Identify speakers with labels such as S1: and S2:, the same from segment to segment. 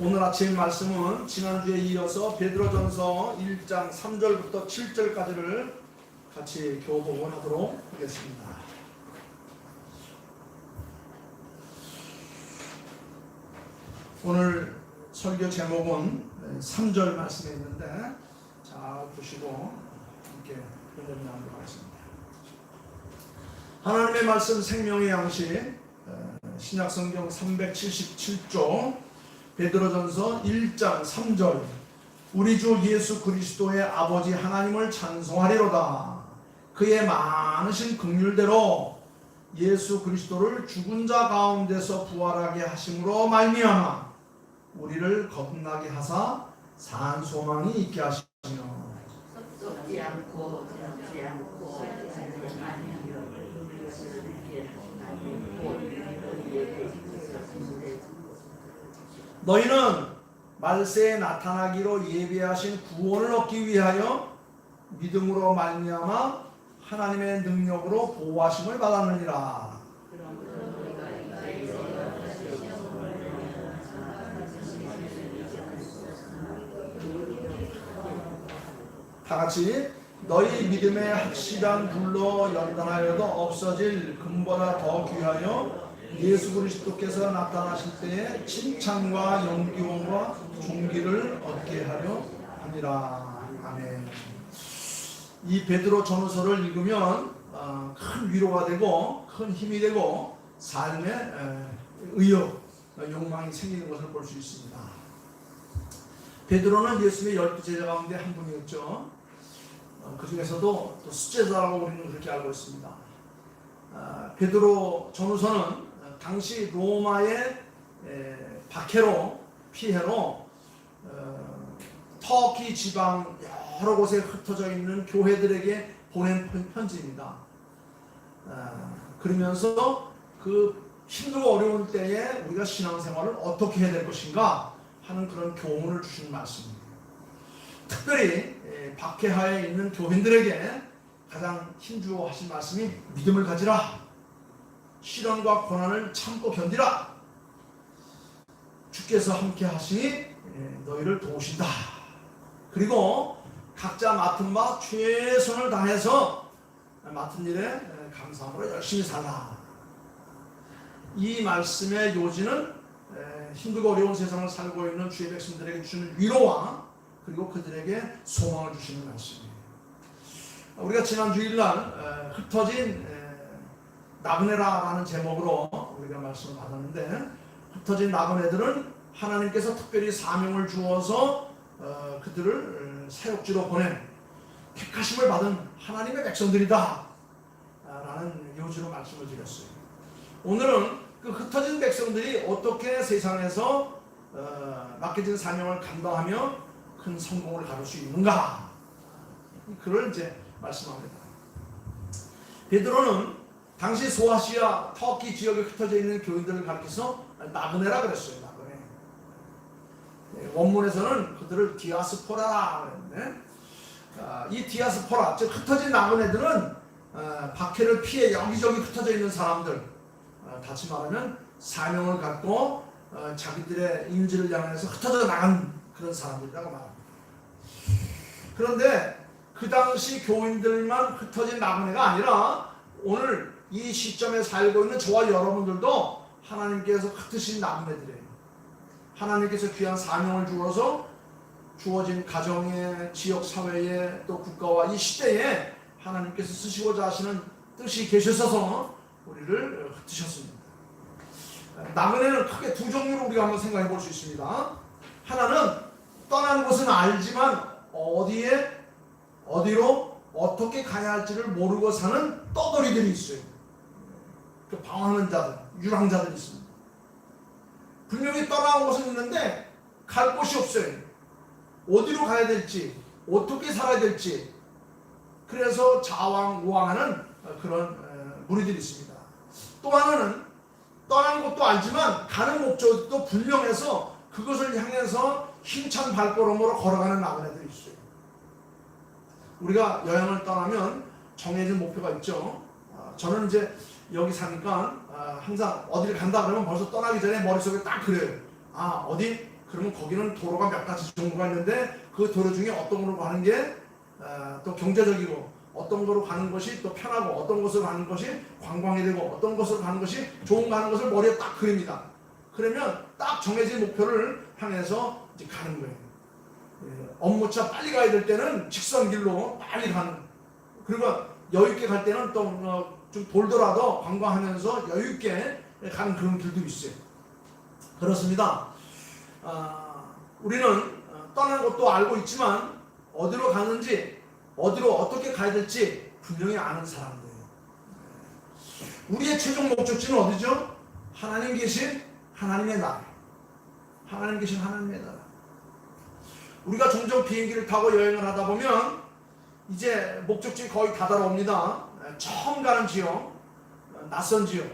S1: 오늘 아침 말씀은 지난주에 이어서 베드로전서 1장 3절부터 7절까지를 같이 교보원하도록 하겠습니다. 오늘 설교 제목은 3절 말씀에 있는데 잘 보시고 함께 읽어 나가도록 하겠습니다. 하나님의 말씀 생명의 양식 신약성경 377조 베드로전서 1장 3절 우리 주 예수 그리스도의 아버지 하나님을 찬송하리로다. 그의 많으신 긍휼대로 예수 그리스도를 죽은 자 가운데서 부활하게 하심으로 말미암아 우리를 거듭나게 하사 산 소망이 있게 하시며
S2: 썩지 않고 변치 않고
S1: 너희는 말세에 나타나기로 예비하신 구원을 얻기 위하여 믿음으로 말미암아 하나님의 능력으로 보호하심을 받았느니라. 다같이 너희 믿음의 확실한 불로 연단하여도 없어질 금보다 더 귀하여 예수 그리스도께서 나타나실 때에 칭찬과 영기원과 존귀를 얻게 하려 함이라. 아멘. 이 베드로 전후서를 읽으면 큰 위로가 되고 큰 힘이 되고 삶의 의욕, 욕망이 생기는 것을 볼 수 있습니다. 베드로는 예수의 12 제자 가운데 한 분이었죠. 그 중에서도 또 수제자라고 우리는 그렇게 알고 있습니다. 베드로 전후서는 당시 로마의 박해로 피해로 터키 지방 여러 곳에 흩어져 있는 교회들에게 보낸 편지입니다. 그러면서 그 힘들고 어려운 때에 우리가 신앙생활을 어떻게 해야 될 것인가 하는 그런 교훈을 주시는 말씀입니다. 특별히 박해하에 있는 교인들에게 가장 힘주어 하신 말씀이 믿음을 가지라. 시련과 고난을 참고 견디라. 주께서 함께 하시니 너희를 도우신다. 그리고 각자 맡은 바 최선을 다해서 맡은 일에 감사함으로 열심히 살라. 이 말씀의 요지는 힘들고 어려운 세상을 살고 있는 주의 백성들에게 주는 위로와 그리고 그들에게 소망을 주시는 말씀이에요. 우리가 지난 주일날 흩어진 나그네라라는 제목으로 우리가 말씀을 받았는데, 흩어진 나그네들은 하나님께서 특별히 사명을 주어서 그들을 사역지로 보낸 택하심을 받은 하나님의 백성들이다 라는 요지로 말씀을 드렸어요. 오늘은 그 흩어진 백성들이 어떻게 세상에서 맡겨진 사명을 감당하며 큰 성공을 가질 수 있는가, 그걸 이제 말씀합니다. 베드로는 당시 소아시아 터키 지역에 흩어져 있는 교인들을 가리켜서 나그네라 그랬어요. 나그네. 원문에서는 그들을 디아스포라라 그랬는데, 이 디아스포라, 즉 흩어진 나그네들은 박해를 피해 여기저기 흩어져 있는 사람들, 다시 말하면 사명을 갖고 자기들의 임지를 향해서 흩어져 나간 그런 사람들이라고 말합니다. 그런데 그 당시 교인들만 흩어진 나그네가 아니라 오늘 이 시점에 살고 있는 저와 여러분들도 하나님께서 흩으신 나그네들이에요. 하나님께서 귀한 사명을 주어서 주어진 가정에, 지역 사회에, 또 국가와 이 시대에 하나님께서 쓰시고자 하시는 뜻이 계셔서 우리를 흩으셨습니다. 나그네는 크게 두 종류로 우리가 한번 생각해 볼 수 있습니다. 하나는 떠난 곳은 알지만 어디로 어떻게 가야 할지를 모르고 사는 떠돌이들이 있어요. 그 방황하는 자들, 유랑자들이 있습니다. 분명히 떠나온 곳은 있는데 갈 곳이 없어요. 어디로 가야 될지, 어떻게 살아야 될지, 그래서 좌왕우왕하는 그런 무리들이 있습니다. 또 하나는 떠난 곳도 알지만 가는 목적도 분명해서 그것을 향해서 힘찬 발걸음으로 걸어가는 나그네들이 있어요. 우리가 여행을 떠나면 정해진 목표가 있죠. 저는 이제 여기 사니까 항상 어디를 간다 그러면 벌써 떠나기 전에 머릿속에 딱 그려요. 어디 그러면 거기는 도로가 몇 가지 정도가 있는데 그 도로 중에 어떤 거로 가는 게 또 경제적이고 어떤 거로 가는 것이 또 편하고 어떤 곳으로 가는 것이 관광이 되고 어떤 곳으로 가는 것이 좋은 거 하는 것을 머리에 딱 그립니다. 그러면 딱 정해진 목표를 향해서 이제 가는 거예요. 업무차 빨리 가야 될 때는 직선길로 빨리 가는, 그리고 여유있게 갈 때는 또 좀 돌더라도 관광하면서 여유있게 가는 그런 길도 있어요. 그렇습니다. 우리는 떠나는 것도 알고 있지만 어디로 가는지 어디로 어떻게 가야 될지 분명히 아는 사람들이에요. 우리의 최종 목적지는 어디죠? 하나님 계신 하나님의 나라. 하나님 계신 하나님의 나라. 우리가 종종 비행기를 타고 여행을 하다 보면 이제 목적지 거의 다다라옵니다. 처음 가는 지역, 낯선 지역,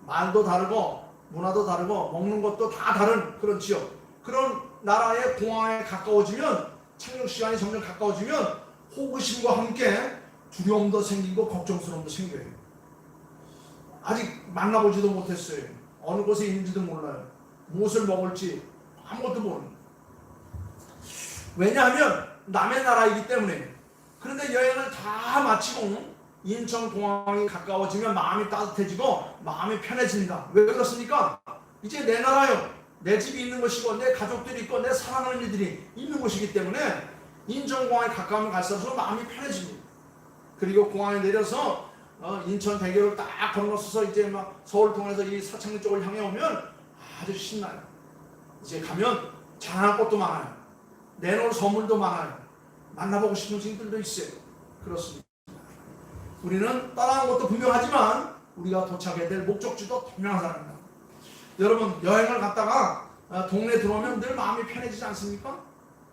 S1: 말도 다르고 문화도 다르고 먹는 것도 다 다른 그런 지역, 그런 나라의 공항에 가까워지면, 착륙 시간이 점점 가까워지면 호기심과 함께 두려움도 생기고 걱정스러움도 생겨요. 아직 만나보지도 못했어요. 어느 곳에 있는지도 몰라요. 무엇을 먹을지 아무것도 모르는. 왜냐하면 남의 나라이기 때문에. 그런데 여행을 다 마치고 인천공항이 가까워지면 마음이 따뜻해지고 마음이 편해집니다. 왜 그렇습니까? 이제 내 나라요. 내 집이 있는 것이고 내 가족들이 있고 내 사랑하는 이들이 있는 곳이기 때문에 인천공항에 가까우면 갈수록 마음이 편해집니다. 그리고 공항에 내려서 인천 대교를 딱 건너서 이제 막 서울 통해서 이 사창리 쪽을 향해 오면 아주 신나요. 이제 가면 장할 것도 많아요. 내놓을 선물도 많아요. 만나보고 싶은 친구들도 있어요. 그렇습니다. 우리는 떠나는 것도 분명하지만 우리가 도착해야 될 목적지도 분명한 사람입니다. 여러분, 여행을 갔다가 동네 들어오면 늘 마음이 편해지지 않습니까?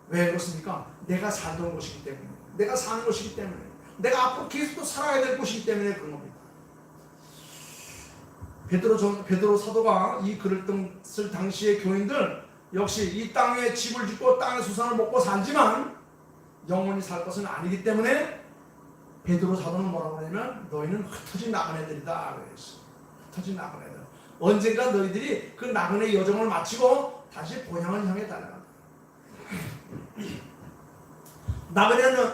S1: 왜 그렇습니까? 내가 살던 곳이기 때문에, 내가 사는 곳이기 때문에, 내가 앞으로 계속 또 살아야 될 곳이기 때문에 그런 겁니다. 베드로 사도가 이 글을 쓸 당시의 교인들 역시 이 땅 위에 집을 짓고 땅의 수산을 먹고 살지만 영원히 살 것은 아니기 때문에 베드로 사도는 뭐라고 하냐면 너희는 흩어진 나그네들이다 그랬어요. 흩어진 나그네들. 언젠가 너희들이 그 나그네 여정을 마치고 다시 본향을 향해 달려간다.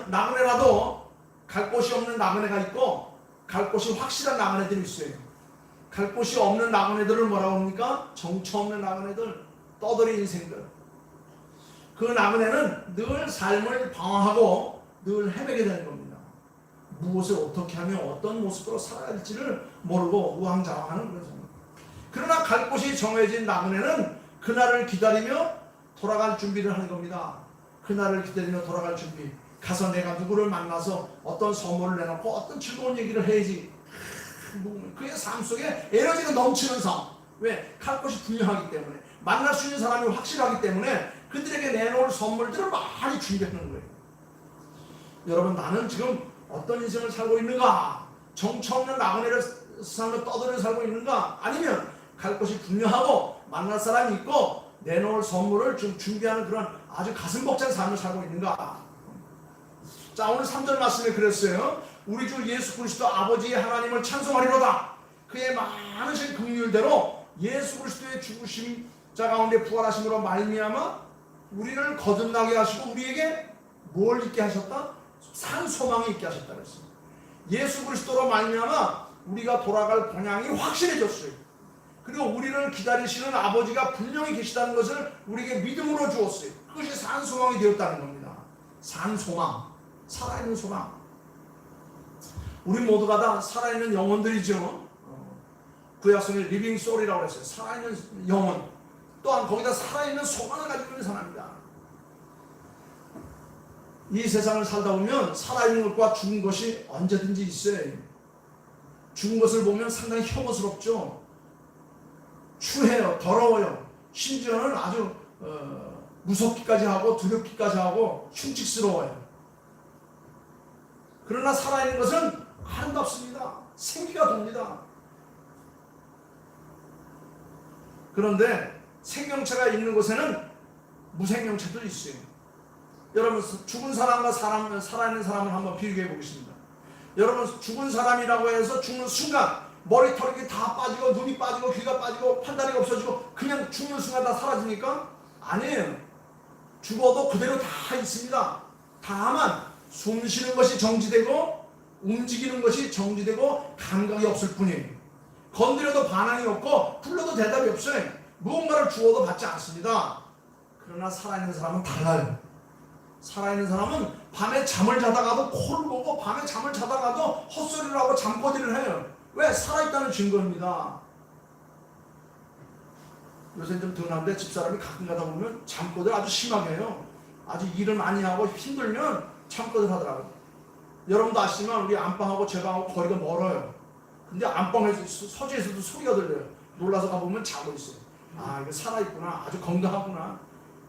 S1: 나그네라도 갈 곳이 없는 나그네가 있고 갈 곳이 확실한 나그네들이 있어요. 갈 곳이 없는 나그네들을 뭐라고 합니까? 정처 없는 나그네들, 떠돌이 인생들. 그 나그네는 늘 삶을 방황하고 늘 헤매게 되는 겁니다. 무엇을 어떻게 하면 어떤 모습으로 살아야 할지를 모르고 우왕좌왕하는 그런 상황. 그러나 갈 곳이 정해진 나그네는 그날을 기다리며 돌아갈 준비를 하는 겁니다. 그날을 기다리며 돌아갈 준비. 가서 내가 누구를 만나서 어떤 선물을 내놓고 어떤 즐거운 얘기를 해야지. 그의 삶 속에 에너지가 넘치는 삶. 왜? 갈 곳이 분명하기 때문에, 만날 수 있는 사람이 확실하기 때문에 그들에게 내놓을 선물들을 많이 준비하는 거예요. 여러분, 나는 지금 어떤 인생을 살고 있는가? 정처 없는 나그네를 삶을 떠들어 살고 있는가? 아니면 갈 곳이 분명하고 만날 사람이 있고 내놓을 선물을 좀 준비하는 그런 아주 가슴 벅찬 삶을 살고 있는가? 자, 오늘 3절 말씀에 그랬어요. 우리 주 예수 그리스도 아버지의 하나님을 찬송하리로다. 그의 많으신 긍휼대로 예수 그리스도의 죽으심 자 가운데 부활하심으로 말미암아 우리를 거듭나게 하시고 우리에게 뭘 있게 하셨다? 산 소망이 있게 하셨다 그랬습니다. 예수 그리스도로 말미암아 우리가 돌아갈 본향이 확실해졌어요. 그리고 우리를 기다리시는 아버지가 분명히 계시다는 것을 우리에게 믿음으로 주었어요. 그것이 산 소망이 되었다는 겁니다. 산 소망, 살아있는 소망. 우리 모두가 다 살아있는 영혼들이죠. 구약성의 리빙 소울이라고 했어요. 살아있는 영혼. 또한 거기다 살아있는 소망을 가지고 있는 사람입니다. 이 세상을 살다 보면 살아있는 것과 죽은 것이 언제든지 있어요. 죽은 것을 보면 상당히 혐오스럽죠. 추해요. 더러워요. 심지어는 아주 무섭기까지 하고 두렵기까지 하고 흉측스러워요. 그러나 살아있는 것은 아름답습니다. 생기가 돕니다. 그런데 생명체가 있는 곳에는 무생명체도 있어요. 여러분, 죽은 사람과 살아있는 사람을 한번 비교해 보겠습니다. 여러분, 죽은 사람이라고 해서 죽는 순간 머리털이 다 빠지고 눈이 빠지고 귀가 빠지고 판다리가 없어지고 그냥 죽는 순간 다 사라집니까? 아니에요. 죽어도 그대로 다 있습니다. 다만 숨 쉬는 것이 정지되고 움직이는 것이 정지되고 감각이 없을 뿐이에요. 건드려도 반항이 없고 불러도 대답이 없어요. 무언가를 주어도 받지 않습니다. 그러나 살아있는 사람은 달라요. 살아있는 사람은 밤에 잠을 자다가도 코를 보고 밤에 잠을 자다가도 헛소리를 하고 잠꼬대를 해요. 왜? 살아있다는 증거입니다. 요새 좀 덜한데 집사람이 가끔 가다 보면 잠꼬대를 아주 심하게 해요. 아주 일을 많이 하고 힘들면 잠꼬대를 하더라고요. 여러분도 아시지만 우리 안방하고 제 방하고 거리가 멀어요. 근데 안방에서 서재에서도 소리가 들려요. 놀라서 가보면 자고 있어요. 아, 이거 살아있구나. 아주 건강하구나.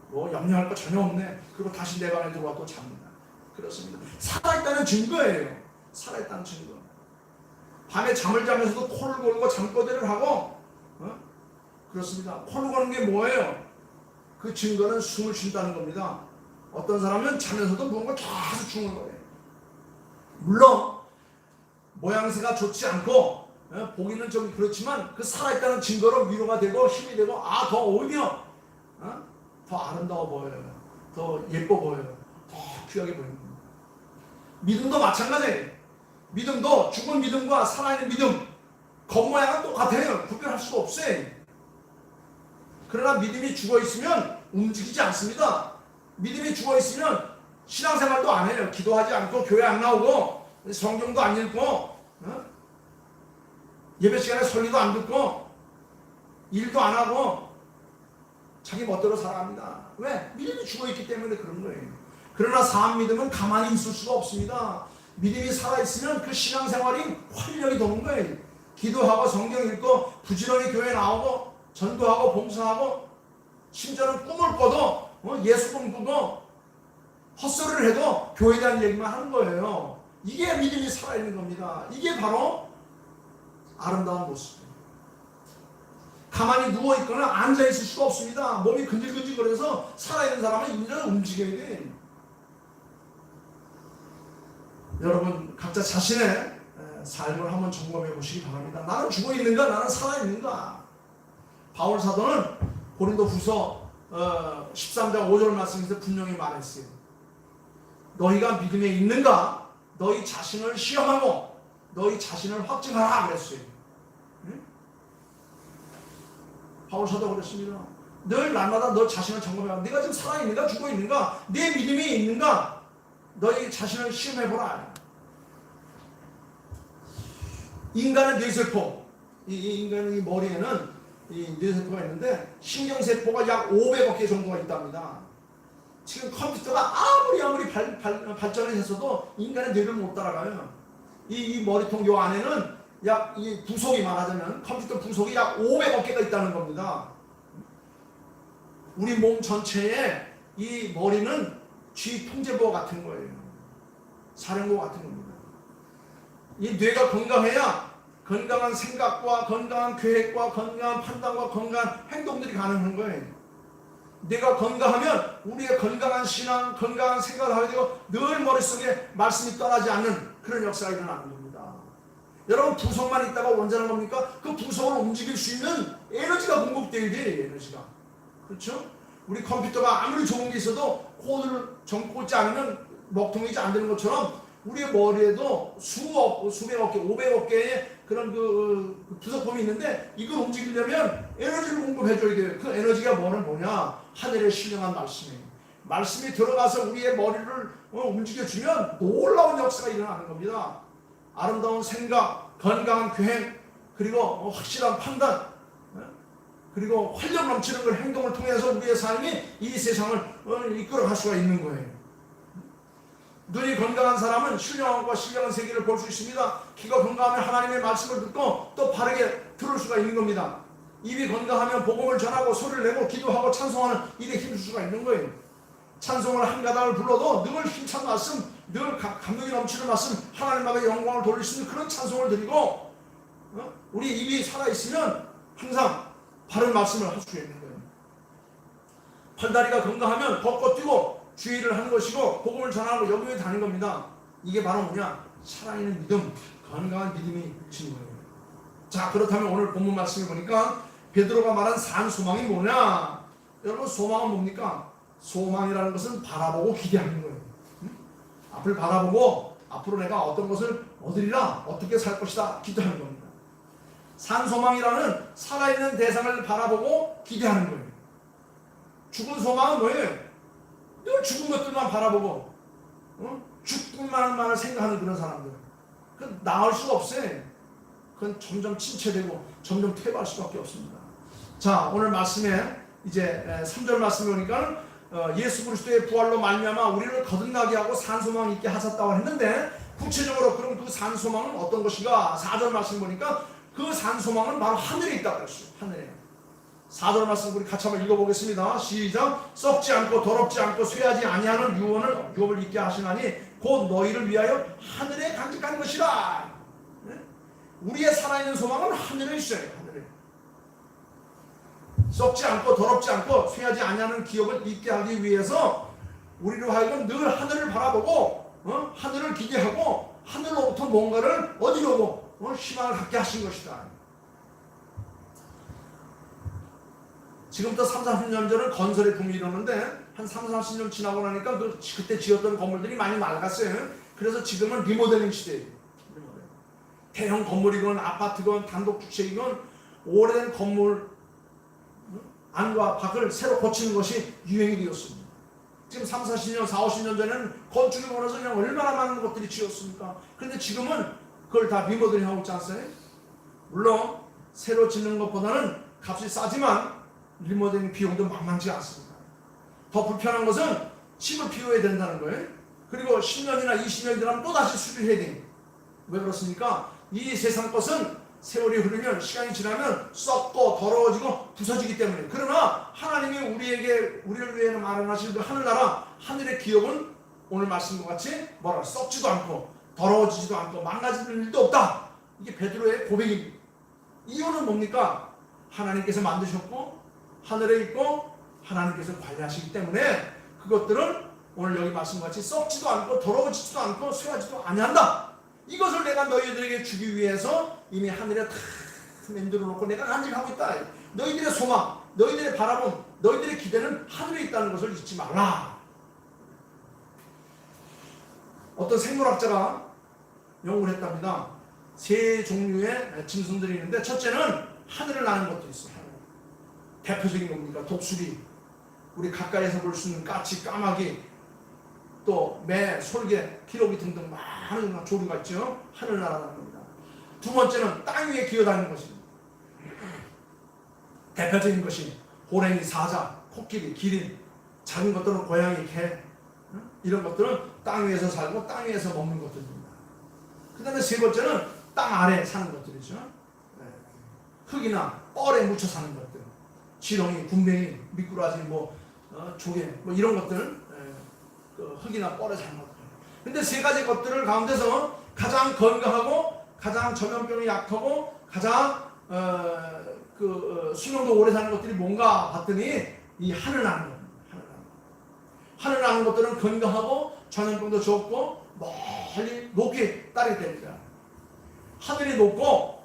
S1: 뭐 염려할 거 전혀 없네. 그리고 다시 내 방에 들어와 또 잡니다. 그렇습니다. 살아있다는 증거예요. 살아있다는 증거. 밤에 잠을 자면서도 코를 골고 잠꼬대를 하고 그렇습니다. 코를 고는 게 뭐예요? 그 증거는 숨을 쉰다는 겁니다. 어떤 사람은 자면서도 무언가 계속 중얼거려요. 물론 모양새가 좋지 않고 보기는 좀 그렇지만 그 살아있다는 증거로 위로가 되고 힘이 되고 더 오히려 더 아름다워 보여요. 더 예뻐 보여요. 더 귀하게 보입니다. 믿음도 마찬가지예요. 믿음도 죽은 믿음과 살아있는 믿음 겉모양은 똑같아요. 구별할 수가 없어요. 그러나 믿음이 죽어있으면 움직이지 않습니다. 믿음이 죽어있으면 신앙생활도 안 해요. 기도하지 않고 교회 안 나오고 성경도 안 읽고 예배 시간에 설교도 안 듣고 일도 안 하고 자기 멋대로 살아갑니다. 왜? 믿음이 죽어있기 때문에 그런 거예요. 그러나 사람 믿음은 가만히 있을 수가 없습니다. 믿음이 살아있으면 그 신앙생활이 활력이 도는 거예요. 기도하고 성경 읽고 부지런히 교회 나오고 전도하고 봉사하고 심지어는 꿈을 꿔도 예수 꿈 꾸고 헛소리를 해도 교회에 대한 얘기만 하는 거예요. 이게 믿음이 살아있는 겁니다. 이게 바로 아름다운 모습이에요. 가만히 누워있거나 앉아있을 수가 없습니다. 몸이 근질근질거려서 살아있는 사람은 인간을 움직여야 돼. 여러분 각자 자신의 삶을 한번 점검해 보시기 바랍니다. 나는 죽어있는가? 나는 살아있는가? 바울 사도는 고린도후서 13장 5절 말씀에서 분명히 말했어요. 너희가 믿음에 있는가? 너희 자신을 시험하고 너희 자신을 확증하라 그랬어요. 응? 바울 사도 그랬습니다. 늘 날마다 너 자신을 점검해라. 네가 지금 살아있는가? 죽어있는가? 네 믿음이 있는가? 너희 자신을 시험해보라. 인간의 뇌세포, 이 인간의 머리에는 이 뇌세포가 있는데 신경세포가 약 500억 개 정도가 있답니다. 지금 컴퓨터가 아무리 발전을 했어도 인간의 뇌를 못 따라가요. 이 머리통 요 안에는 약 이 부속이 말하자면 컴퓨터 부속이 약 500억 개가 있다는 겁니다. 우리 몸 전체에 이 머리는 쥐 통제부 같은 거예요. 사령부 같은 겁니다. 이 뇌가 건강해야 건강한 생각과 건강한 계획과 건강한 판단과 건강한 행동들이 가능한 거예요. 뇌가 건강하면 우리의 건강한 신앙, 건강한 생각을 하게 되고 늘 머릿속에 말씀이 떠나지 않는 그런 역사가 일어나는 겁니다. 여러분 부속만 있다가 원전한 겁니까? 그 부속을 움직일 수 있는 에너지가 공급되어야 돼요. 에너지가. 그렇죠? 우리 컴퓨터가 아무리 좋은 게 있어도 코드를 정 꽂지 않으면 먹통이지 안 되는 것처럼 우리의 머리에도 수백억 개, 500억 개의 그런 그 부속품이 있는데 이걸 움직이려면 에너지를 공급해줘야 돼요. 그 에너지가 뭐냐? 하늘의 신령한 말씀이에요. 말씀이 들어가서 우리의 머리를 움직여주면 놀라운 역사가 일어나는 겁니다. 아름다운 생각, 건강한 계획, 그리고 확실한 판단, 그리고 활력 넘치는 그 행동을 통해서 우리의 삶이 이 세상을 이끌어갈 수가 있는 거예요. 눈이 건강한 사람은 신령함과 신령한 세계를 볼 수 있습니다. 귀가 건강하면 하나님의 말씀을 듣고 또 바르게 들을 수가 있는 겁니다. 입이 건강하면 복음을 전하고 소리를 내고 기도하고 찬송하는 일에 힘줄 수가 있는 거예요. 찬송을 한 가닥을 불러도 늘 힘찬 말씀, 늘 감동이 넘치는 말씀, 하나님 앞에 영광을 돌릴 수 있는 그런 찬송을 드리고 우리 입이 살아있으면 항상 바른 말씀을 할 수 있는 거예요. 팔다리가 건강하면 걷고 뛰고 주의를 하는 것이고 복음을 전하고 여기에 다니는 겁니다. 이게 바로 뭐냐? 살아있는 믿음, 건강한 믿음이 있는 거예요. 자, 그렇다면 오늘 본문 말씀을 보니까 베드로가 말한 산 소망이 뭐냐? 여러분 소망은 뭡니까? 소망이라는 것은 바라보고 기대하는 거예요. 앞을 바라보고 앞으로 내가 어떤 것을 얻으리라, 어떻게 살 것이다 기도하는 겁니다. 산소망이라는 살아있는 대상을 바라보고 기대하는 거예요. 죽은 소망은 뭐예요? 늘 죽은 것들만 바라보고 죽기만을 생각하는 그런 사람들. 그건 나을 수가 없어요. 그건 점점 침체되고 점점 퇴보할 수밖에 없습니다. 자, 오늘 말씀에 이제 3절 말씀에 보니까 예수 그리스도의 부활로 말미암아 우리를 거듭나게 하고 산소망 있게 하셨다고 했는데, 구체적으로 그럼 그 산소망은 어떤 것인가? 4절 말씀 보니까 그 산소망은 바로 하늘에 있다고 그랬어요. 하늘에. 4절 말씀 우리 같이 한번 읽어보겠습니다. 시작. 썩지 않고 더럽지 않고 쇠하지 아니하는 유업을 있게 하시나니 곧 너희를 위하여 하늘에 간직한 것이라. 우리의 살아있는 소망은 하늘에 있어요. 하늘에. 썩지 않고 더럽지 않고 쇠하지 아니하는 기업을 있게 하기 위해서 우리로 하여금 늘 하늘을 바라보고 하늘을 기대하고 하늘로부터 뭔가를 얻으려고 희망을 갖게 하신 것이다. 지금부터 3, 40년 전은 건설의 붐이 이러는데 한 3, 40년 지나고 나니까 그때 지었던 건물들이 많이 낡았어요. 그래서 지금은 리모델링 시대예요. 대형 건물이건 아파트건 단독주택이건 오래된 건물 안과 밖을 새로 고치는 것이 유행이 되었습니다. 지금 3, 40년, 4, 50년 전에는 건축이 벌어서 그냥 얼마나 많은 것들이 지었습니까? 그런데 지금은 그걸 다 리모델링 하고 있지 않습니까? 물론 새로 짓는 것보다는 값이 싸지만 리모델링 비용도 만만치 않습니다. 더 불편한 것은 집을 비워야 된다는 거예요. 그리고 10년이나 20년이 지나면 또다시 수리를 해야 돼요. 왜 그렇습니까? 이 세상 것은 세월이 흐르면, 시간이 지나면 썩고 더러워지고 부서지기 때문에. 그러나 하나님이 우리를 위해 마련하신 그 하늘나라, 하늘의 기업은 오늘 말씀과 같이 뭐라 썩지도 않고 더러워지지도 않고 망가질 일도 없다. 이게 베드로의 고백입니다. 이유는 뭡니까? 하나님께서 만드셨고 하늘에 있고 하나님께서 관리하시기 때문에 그것들은 오늘 여기 말씀과 같이 썩지도 않고 더러워지지도 않고 쇠하지도 아니한다. 이것을 내가 너희들에게 주기 위해서 이미 하늘에 다 만들어 놓고 내가 간직하고 있다. 너희들의 소망, 너희들의 바라봄, 너희들의 기대는 하늘에 있다는 것을 잊지 말라. 어떤 생물학자가 연구를 했답니다. 세 종류의 짐승들이 있는데 첫째는 하늘을 나는 것도 있어요. 대표적인 겁니다. 독수리, 우리 가까이에서 볼 수 있는 까치, 까마귀, 또 매, 솔개, 기러기 등등 많은 조류가 있죠. 하늘 날아다니는 겁니다. 두 번째는 땅 위에 기어다니는 것입니다. 대표적인 것이 호랭이, 사자, 코끼리, 기린, 작은 것들은 고양이, 개, 이런 것들은 땅 위에서 살고 땅 위에서 먹는 것들입니다. 그 다음에 세 번째는 땅 아래에 사는 것들이죠. 흙이나 뻘에 묻혀 사는 것들, 지렁이, 군뱅이, 미꾸라지, 조개, 이런 것들, 흙이나 뻘에 사는 것들. 근데 세 가지 것들을 가운데서 가장 건강하고 가장 전염병이 약하고 가장 수명도 오래 사는 것들이 뭔가 봤더니 이 하늘 나는 겁니다. 하늘 나는 것들은 건강하고 전염병도 적고 멀리 높게 따르게 됩니다. 하늘이 높고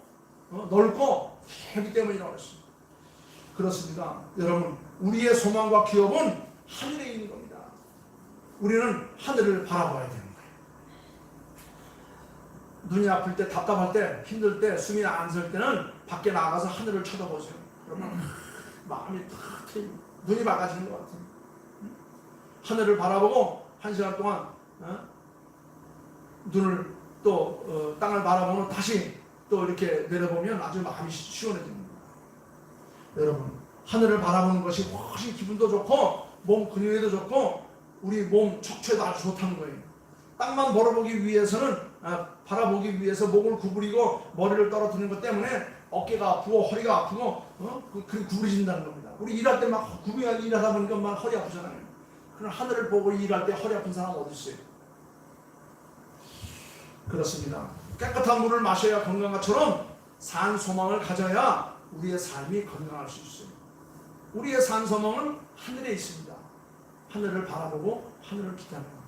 S1: 넓고 하기 때문이라고 했습니다. 그렇습니다. 여러분, 우리의 소망과 기업은 하늘에 있는 겁니다. 우리는 하늘을 바라봐야 되는 거예요. 눈이 아플 때, 답답할 때, 힘들 때, 숨이 안 설 때는 밖에 나가서 하늘을 쳐다보세요. 그러면 마음이 탁 트입니다. 눈이 밝아지는 것 같아요. 하늘을 바라보고 1시간 동안 눈을 또 땅을 바라보면 다시 또 이렇게 내려보면 아주 마음이 시원해집니다. 여러분, 하늘을 바라보는 것이 훨씬 기분도 좋고 몸 근육에도 좋고 우리 몸 척추에도 아주 좋다는 거예요. 땅만 바라보기 바라보기 위해서 목을 구부리고 머리를 떨어뜨리는 것 때문에 어깨가 아프고 허리가 아프고 그게 구부러진다는 겁니다. 우리 일할 때 막 구부리고 일하다 보니까 막 허리 아프잖아요. 그럼 하늘을 보고 일할 때 허리 아픈 사람 어디 있어요? 그렇습니다. 깨끗한 물을 마셔야 건강한 것처럼 산 소망을 가져야 우리의 삶이 건강할 수 있어요. 우리의 산 소망은 하늘에 있습니다. 하늘을 바라보고 하늘을 기대하는 겁니다.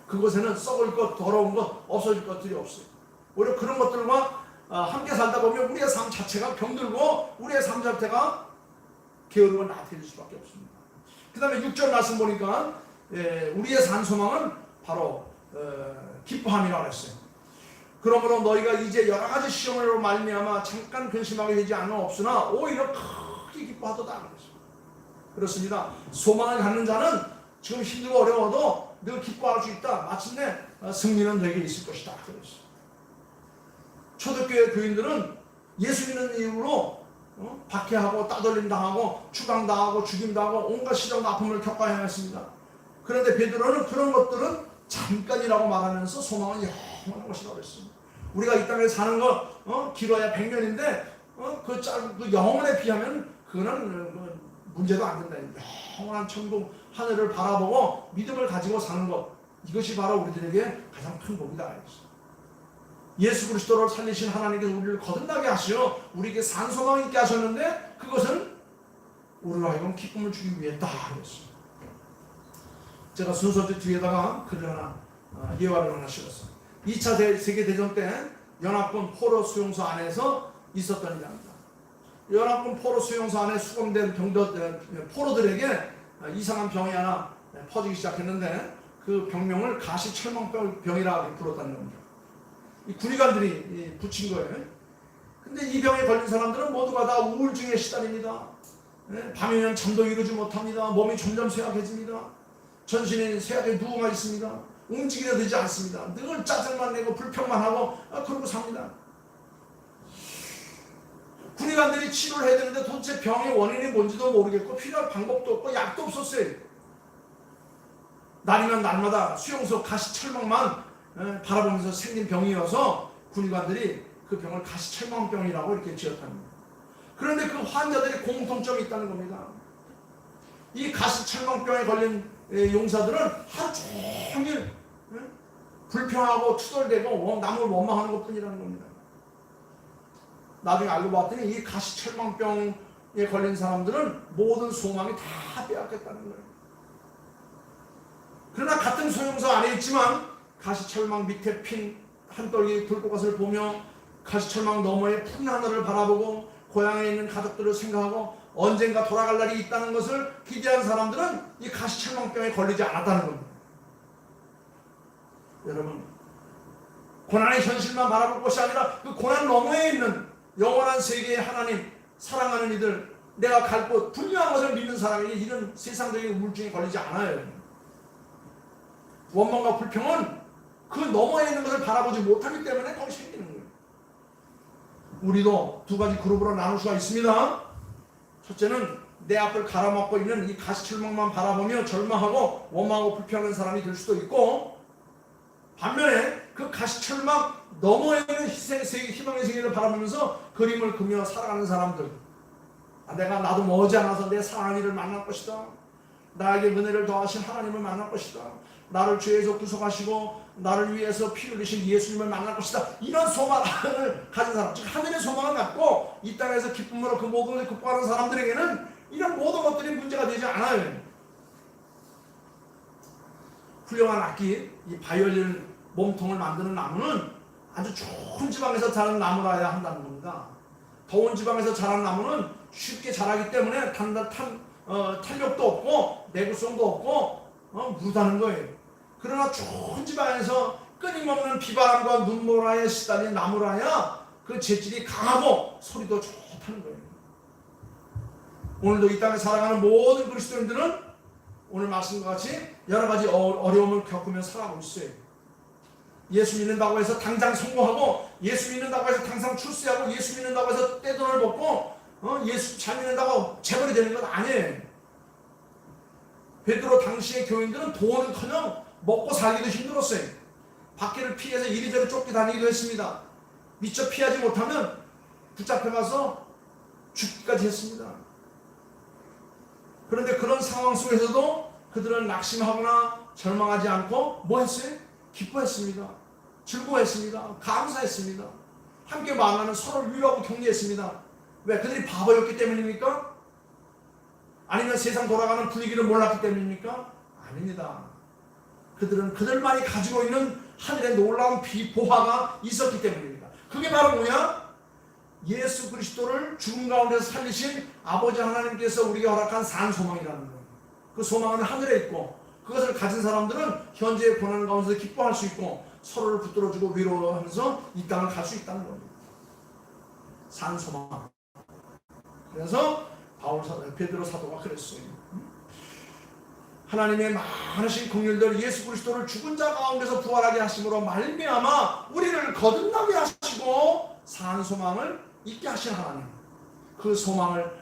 S1: 그곳에는 썩을 것, 더러운 것, 없어질 것들이 없어요. 오히려 그런 것들과 함께 살다 보면 우리의 삶 자체가 병들고 우리의 삶 자체가 게으르고 나태해질 수밖에 없습니다. 그 다음에 6절 말씀 보니까 우리의 산 소망은 바로 기뻐함이라고 했어요. 그러므로 너희가 이제 여러 가지 시험으로 말미암아 잠깐 근심하게 되지 않아 없으나 오히려 크게 기뻐하도다 그랬어요. 그렇습니다. 소망을 갖는 자는 지금 힘들고 어려워도 늘 기뻐할 수 있다. 마침내 승리는 너에게 있을 것이다 그랬어요. 초대교회 교인들은 예수 믿는 이유로 박해하고 따돌림 당하고 추방당하고 죽임당하고 온갖 시련과 아픔을 겪어야 했습니다. 그런데 베드로는 그런 것들은 잠깐이라고 말하면서 소망은 영원한 것이라고 그랬습니다. 우리가 이 땅에 사는 거 길어야 100년인데 그 짧은 그 영혼에 비하면 그거는 문제도 안 된다. 영원한 천국 하늘을 바라보고 믿음을 가지고 사는 것, 이것이 바로 우리들에게 가장 큰 복이다. 예수 그리스도를 살리신 하나님께서 우리를 거듭나게 하시어 우리에게 산 소망 있게 하셨는데 그것은 우리로 하여금 기쁨을 주기 위해다 그랬어요. 제가 순서지 뒤에다가 글을 하나 예화를 하나 실었어요. 2차 세계대전 때 연합군 포로 수용소 안에서 있었던 일입니다. 연합군 포로 수용소 안에 수감된 포로들에게 이상한 병이 하나 퍼지기 시작했는데 그 병명을 가시철망병이라고 불렀다는 겁니다. 이 군의관들이 붙인 거예요. 근데 이 병에 걸린 사람들은 모두가 다 우울증에 시달립니다. 밤이면 잠도 이루지 못합니다. 몸이 점점 쇠약해집니다. 전신에 쇠약에 누워가 있습니다. 움직이려 되지 않습니다. 늘 짜증만 내고 불평만 하고 그러고 삽니다. 군의관들이 치료를 해야 되는데 도대체 병의 원인이 뭔지도 모르겠고 필요한 방법도 없고 약도 없었어요. 날이면 날마다 수용소 가시철망만 바라보면서 생긴 병이어서 군의관들이 그 병을 가시철망병이라고 이렇게 지었답니다. 그런데 그 환자들이 공통점이 있다는 겁니다. 이 가시철망병에 걸린 용사들은 하루 종일 불평하고 투덜대고 남을 원망하는 것뿐이라는 겁니다. 나중에 알고 봤더니 이 가시철망병에 걸린 사람들은 모든 소망이 다 빼앗겼다는 거예요. 그러나 같은 소용소 안에 있지만 가시철망 밑에 핀 한 떨기 들꽃밭을 보며 가시철망 너머의 푸른 하늘을 바라보고 고향에 있는 가족들을 생각하고 언젠가 돌아갈 날이 있다는 것을 기대한 사람들은 이 가시철망병에 걸리지 않았다는 겁니다. 여러분, 고난의 현실만 바라볼 것이 아니라 그 고난 너머에 있는 영원한 세계의 하나님, 사랑하는 이들, 내가 갈 곳, 분명한 것을 믿는 사람에게 이런 세상적인 우울증에 걸리지 않아요. 원망과 불평은 그 너머에 있는 것을 바라보지 못하기 때문에 거기 생기는 거예요. 우리도 두 가지 그룹으로 나눌 수가 있습니다. 첫째는 내 앞을 가로막고 있는 이 가시철망만 바라보며 절망하고 원망하고 불평하는 사람이 될 수도 있고, 반면에 그 가시철망 너머에 있는 희망의 세계를 바라보면서 그림을 그며 살아가는 사람들, 나도 머지않아서 내 사랑하는 이를 만날 것이다. 나에게 은혜를 더하신 하나님을 만날 것이다. 나를 죄에서 구속하시고 나를 위해서 피 흘리신 예수님을 만날 것이다. 이런 소망을 가진 사람, 즉 하늘의 소망을 갖고 이 땅에서 기쁨으로 그 모든 것을 극복하는 사람들에게는 이런 모든 것들이 문제가 되지 않아요. 훌륭한 악기, 이 바이올린 몸통을 만드는 나무는 아주 좋은 지방에서 자란 나무라야 한다는 겁니다. 더운 지방에서 자란 나무는 쉽게 자라기 때문에 탄력도 없고 내구성도 없고 무르다는 거예요. 그러나 좋은 지방에서 끊임없는 비바람과 눈보라에 시달린 나무라야 그 재질이 강하고 소리도 좋다는 거예요. 오늘도 이 땅에 살아가는 모든 그리스도인들은 오늘 말씀과 같이 여러 가지 어려움을 겪으며 살아가고 있어요. 예수 믿는다고 해서 당장 성공하고, 예수 믿는다고 해서 당장 출세하고, 예수 믿는다고 해서 떼돈을 벗고 예수 잘 믿는다고 재벌이 되는 건 아니에요. 베드로 당시의 교인들은 돈은커녕 먹고 살기도 힘들었어요. 밖에를 피해서 이리저리 쫓겨 다니기도 했습니다. 미처 피하지 못하면 붙잡혀가서 죽기까지 했습니다. 그런데 그런 상황 속에서도 그들은 낙심하거나 절망하지 않고 뭐 했어요? 기뻐했습니다. 즐거워했습니다. 감사했습니다. 함께 만나는 서로를 위로하고 격려했습니다. 왜? 그들이 바보였기 때문입니까? 아니면 세상 돌아가는 분위기를 몰랐기 때문입니까? 아닙니다. 그들은 그들만이 가지고 있는 하늘의 놀라운 보화가 있었기 때문입니다. 그게 바로 뭐야? 예수 그리스도를 죽음 가운데서 살리신 아버지 하나님께서 우리에게 허락한 산 소망이라는 거예요. 그 소망은 하늘에 있고 그것을 가진 사람들은 현재의 고난 가운데서 기뻐할 수 있고 서로를 붙들어주고 위로하면서 이 땅을 갈 수 있다는 겁니다. 산 소망. 그래서 베드로 사도가 그랬어요. 하나님의 많으신 긍휼들 예수 그리스도를 죽은 자 가운데서 부활하게 하심으로 말미암아 우리를 거듭나게 하시고 산 소망을 있게 하신 하나님, 그 소망을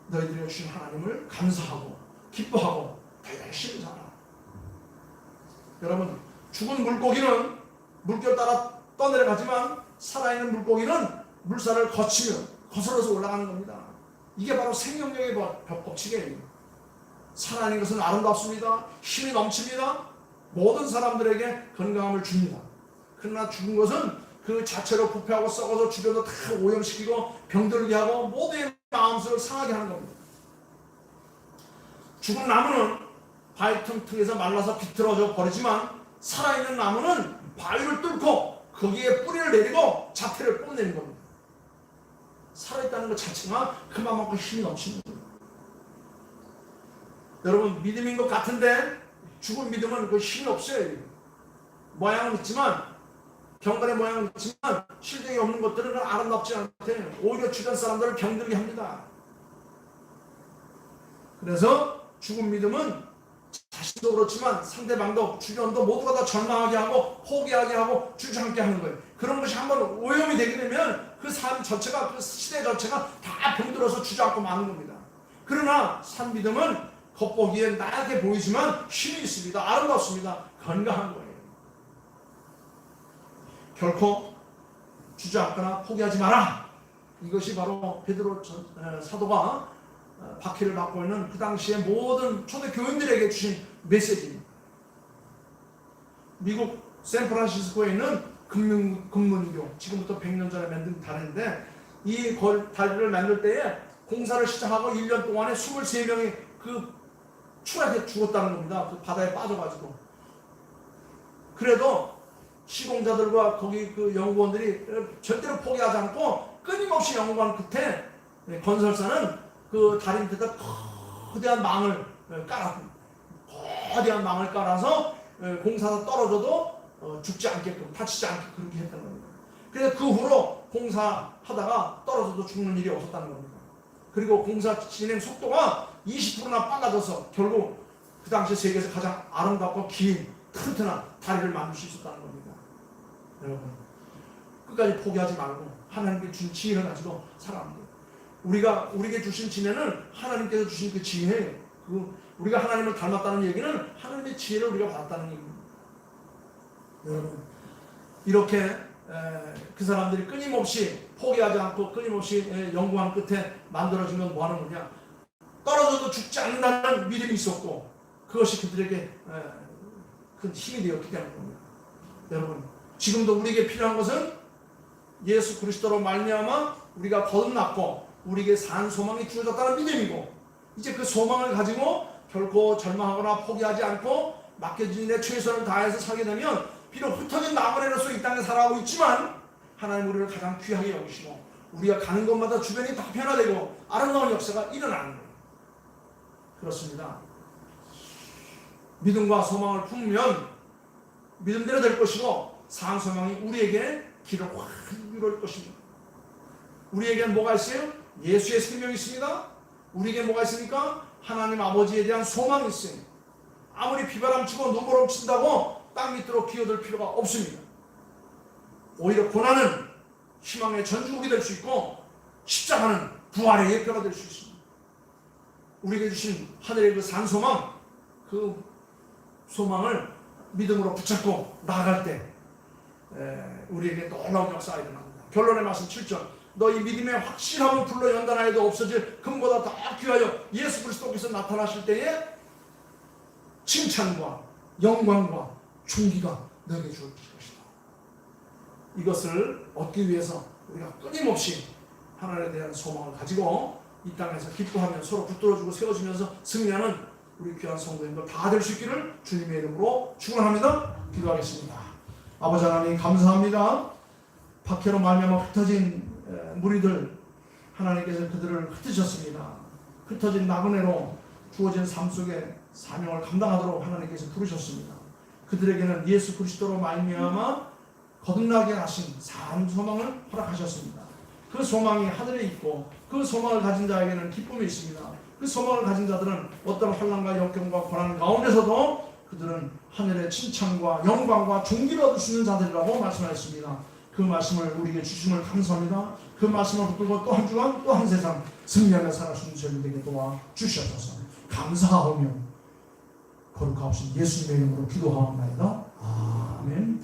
S1: 너희들이 주신 하나님을 감사하고 기뻐하고 더 열심히 살아. 여러분, 죽은 물고기는 물결 따라 떠내려가지만 살아있는 물고기는 물살을 거치며 거슬러서 올라가는 겁니다. 이게 바로 생명력의 법칙이에요. 살아있는 것은 아름답습니다. 힘이 넘칩니다. 모든 사람들에게 건강함을 줍니다. 그러나 죽은 것은 그 자체로 부패하고 썩어서 주변도 다 오염시키고 병들게 하고 모두의 마음속을 상하게 하는 겁니다. 죽은 나무는 바위 틈틈에서 말라서 비틀어져 버리지만 살아있는 나무는 바위를 뚫고 거기에 뿌리를 내리고 자태를 뽐내는 겁니다. 살아있다는 것 자체가 그만큼 힘이 넘치는 겁니다. 여러분, 믿음인 것 같은데 죽은 믿음은 그 힘이 없어요. 모양은 있지만 경건의 모양은 있지만 실력이 없는 것들은 아름답지 않대. 오히려 주변 사람들을 병들게 합니다. 그래서 죽은 믿음은 자신도 그렇지만 상대방도 주변도 모두가 다 절망하게 하고 포기하게 하고 주저앉게 하는 거예요. 그런 것이 한번 오염이 되게 되면 그 삶 전체가, 그 시대 전체가 다 병들어서 주저앉고 마는 겁니다. 그러나 산 믿음은 겉보기엔 나약해 보이지만 힘이 있습니다. 아름답습니다. 건강한 거예요. 결코 주저앉거나 포기하지 마라. 이것이 바로 베드로 사도가 박해를 받고 있는 그 당시의 모든 초대 교인들에게 주신 메시지입니다. 미국 샌프란시스코에 있는 금문교, 지금부터 100년 전에 만든 다리인데 이 다리를 만들 때에 공사를 시작하고 1년 동안에 23명이 그 추락해 죽었다는 겁니다. 그 바다에 빠져가지고. 그래도 시공자들과 거기 그 연구원들이 절대로 포기하지 않고 끊임없이 연구한 끝에 건설사는 그 다리 밑에다 거대한 망을 깔았습니다. 거대한 망을 깔아서 공사가 떨어져도 죽지 않게끔, 다치지 않게끔 그렇게 했다는 겁니다. 그래서 그 후로 공사하다가 떨어져도 죽는 일이 없었다는 겁니다. 그리고 공사 진행 속도가 20%나 빨라져서 결국 그 당시 세계에서 가장 아름답고 긴 튼튼한 다리를 만들 수 있었다는 겁니다. 여러분, 끝까지 포기하지 말고 하나님께 주신 지혜를 가지고 살아가는 거예요. 우리에게 주신 지혜는 하나님께서 주신 그 지혜예요. 우리가 하나님을 닮았다는 얘기는 하나님의 지혜를 우리가 받았다는 얘기입니다. 여러분, 이렇게 그 사람들이 끊임없이 포기하지 않고 끊임없이 연구한 끝에 만들어진 건 뭐 하는 거냐? 떨어져도 죽지 않는다는 믿음이 있었고 그것이 그들에게 큰 힘이 되었기 때문입니다. 여러분, 지금도 우리에게 필요한 것은 예수 그리스도로 말미암아 우리가 거듭났고 우리에게 산 소망이 주어졌다는 믿음이고 이제 그 소망을 가지고 결코 절망하거나 포기하지 않고 맡겨진 내 최선을 다해서 살게 되면 비록 흩어진 나무래로서 이 땅에 살아가고 있지만 하나님 우리를 가장 귀하게 여기시고 우리가 가는 곳마다 주변이 다 변화되고 아름다운 역사가 일어나는 거예요. 그렇습니다. 믿음과 소망을 품으면 믿음대로 될 것이고 산 소망이 우리에게 길을 확 열어올 것입니다. 우리에게는 뭐가 있어요? 예수의 생명이 있습니다. 우리에게 뭐가 있습니까? 하나님 아버지에 대한 소망이 있어요. 아무리 비바람 치고 눈물 훔친다고 땅 밑으로 기어들 필요가 없습니다. 오히려 고난은 희망의 전주국이 될 수 있고 십자가는 부활의 예표가 될 수 있습니다. 우리에게 주신 하늘의 그 산 소망, 그 소망을 믿음으로 붙잡고 나아갈 때 우리에게 놀라운 역사가 일어납니다. 결론의 말씀 7절. 너희 믿음의 확실함을 불러 연단하여도 없어질 금보다 더 귀하여 예수 그리스도께서 나타나실 때에 칭찬과 영광과 존귀가 너에게 주어질 것이다. 이것을 얻기 위해서 우리가 끊임없이 하나님에 대한 소망을 가지고 이 땅에서 기뻐하며 서로 붙들어주고 세워주면서 승리하는 우리 귀한 성도님들 다 될 수 있기를 주님의 이름으로 축원합니다. 기도하겠습니다. 아버지 하나님 감사합니다. 박해로 말미암아 흩어진 무리들 하나님께서 그들을 흩으셨습니다. 흩어진 나그네로 주어진 삶 속에 사명을 감당하도록 하나님께서 부르셨습니다. 그들에게는 예수 그리스도로 말미암아 거듭나게 하신 산 소망을 허락하셨습니다. 그 소망이 하늘에 있고 그 소망을 가진 자에게는 기쁨이 있습니다. 그 소망을 가진 자들은 어떤 환난과 역경과 고난 가운데서도 그들은 하늘의 칭찬과 영광과 존귀를 얻을 수 있는 자들이라고 말씀하셨습니다. 그 말씀을 우리에게 주심을 감사합니다. 그 말씀을 붙들고 또 한 주간 또 한 세상 승리하며 살아갈 수 있는 저희들 되게 도와 주셔서 감사하며 거룩하신 예수님의 이름으로 기도하옵나이다. 아멘.